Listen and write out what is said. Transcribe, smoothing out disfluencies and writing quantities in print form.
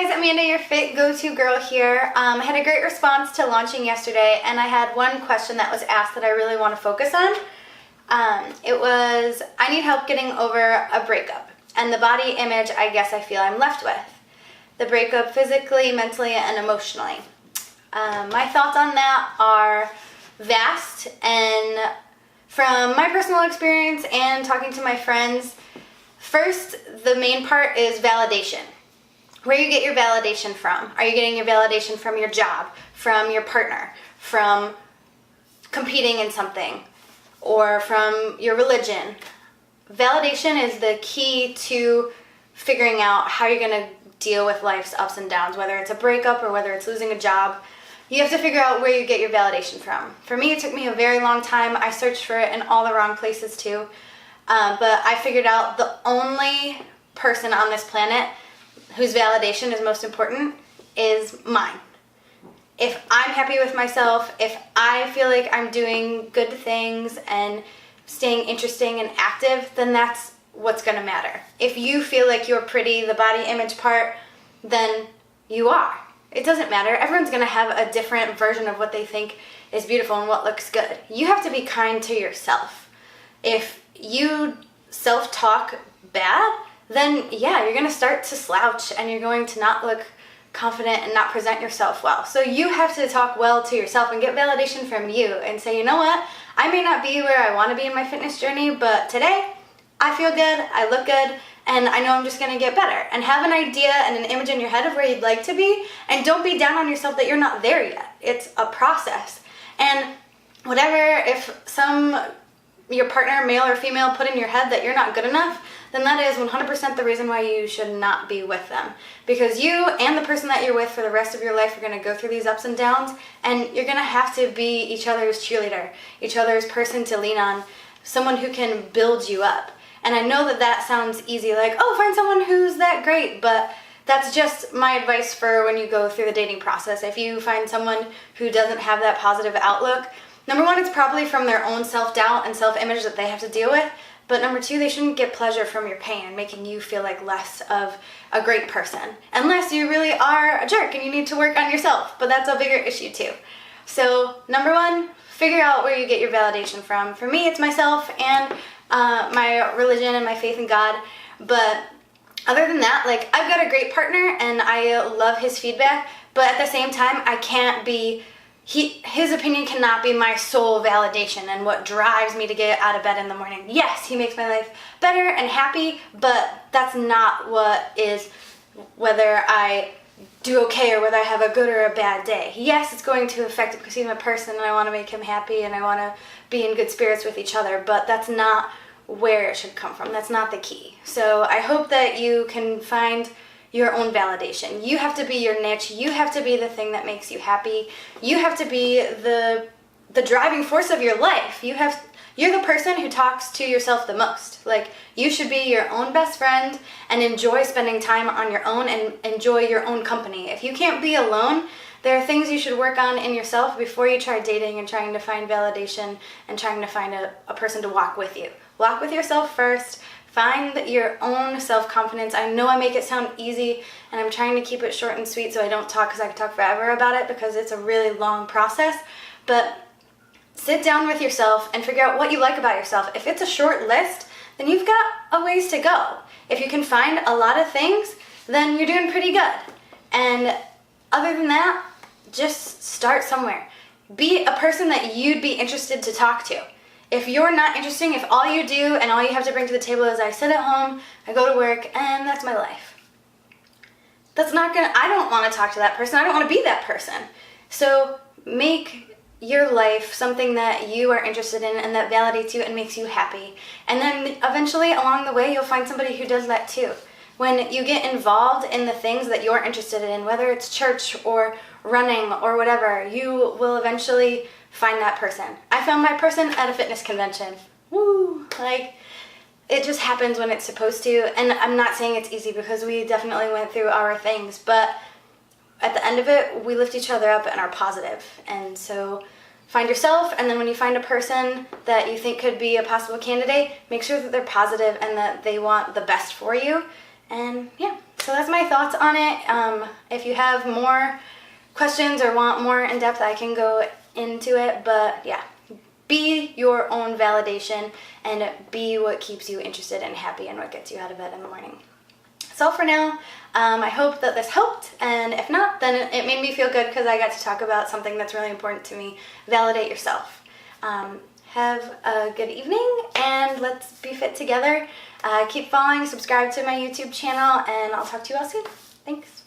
guys, Amanda, your fit go-to girl here. I had a great response to launching yesterday, and I had one question that was asked that I really want to focus on. It was, I need help getting over a breakup and the body image I guess I feel I'm left with. The breakup physically, mentally, and emotionally. My thoughts on that are vast, and from my personal experience and talking to my friends, first, the main part is validation. Where you get your validation from. Are you getting your validation from your job, from your partner, from competing in something, or from your religion? Validation is the key to figuring out how you're going to deal with life's ups and downs, whether it's a breakup or whether it's losing a job. You have to figure out where you get your validation from. For me, it took me a very long time. I searched for it in all the wrong places too. But I figured out the only person on this planet whose validation is most important is mine. If I'm happy with myself, if I feel like I'm doing good things and staying interesting and active, then that's what's going to matter. If you feel like you're pretty, the body image part, then you are. It doesn't matter. Everyone's going to have a different version of what they think is beautiful and what looks good. You have to be kind to yourself. If you self-talk bad, then yeah, you're going to start to slouch and you're going to not look confident and not present yourself well. So you have to talk well to yourself and get validation from you and say, you know what, I may not be where I want to be in my fitness journey, but today I feel good, I look good, and I know I'm just going to get better. And have an idea and an image in your head of where you'd like to be, and don't be down on yourself that you're not there yet. It's a process. And whatever, if your partner, male or female, put in your head that you're not good enough, then that is 100% the reason why you should not be with them. Because you and the person that you're with for the rest of your life are going to go through these ups and downs, and you're going to have to be each other's cheerleader, each other's person to lean on, someone who can build you up. And I know that sounds easy, like, oh, find someone who's that great, but that's just my advice for when you go through the dating process. If you find someone who doesn't have that positive outlook, number one, it's probably from their own self-doubt and self-image that they have to deal with. But number two, they shouldn't get pleasure from your pain and making you feel like less of a great person. Unless you really are a jerk and you need to work on yourself. But that's a bigger issue too. So number one, figure out where you get your validation from. For me, it's myself and my religion and my faith in God. But other than that, like, I've got a great partner and I love his feedback. But at the same time, I can't be... His opinion cannot be my sole validation and what drives me to get out of bed in the morning. Yes, he makes my life better and happy, but that's not what is whether I do okay or whether I have a good or a bad day. Yes, it's going to affect it because he's my person and I want to make him happy and I want to be in good spirits with each other, but that's not where it should come from. That's not the key. So I hope that you can find your own validation. You have to be your niche. You have to be the thing that makes you happy. You have to be the driving force of your life. You're the person who talks to yourself the most. Like, you should be your own best friend and enjoy spending time on your own and enjoy your own company. If you can't be alone, there are things you should work on in yourself before you try dating and trying to find validation and trying to find a person to walk with you. Walk with yourself first. Find your own self-confidence. I know I make it sound easy, and I'm trying to keep it short and sweet so I don't talk, because I could talk forever about it because it's a really long process. But sit down with yourself and figure out what you like about yourself. If it's a short list, then you've got a ways to go. If you can find a lot of things, then you're doing pretty good. And other than that, just start somewhere. Be a person that you'd be interested to talk to. If you're not interesting, if all you do and all you have to bring to the table is I sit at home, I go to work, and that's my life. I don't want to talk to that person. I don't want to be that person. So make your life something that you are interested in and that validates you and makes you happy. And then eventually along the way, you'll find somebody who does that too. When you get involved in the things that you're interested in, whether it's church or running or whatever, you will eventually find that person. I found my person at a fitness convention. Woo! Like, it just happens when it's supposed to. And I'm not saying it's easy because we definitely went through our things, but at the end of it, we lift each other up and are positive. And so find yourself, and then when you find a person that you think could be a possible candidate, make sure that they're positive and that they want the best for you. And yeah, So that's my thoughts on it. If you have more questions or want more in depth, I can go into it. But yeah, be your own validation and be what keeps you interested and happy and what gets you out of bed in the morning. So for now, I hope that this helped, and if not, then it made me feel good because I got to talk about something that's really important to me. Validate yourself. Have a good evening, and let's be fit together. Keep following, subscribe to my YouTube channel, and I'll talk to you all soon. Thanks.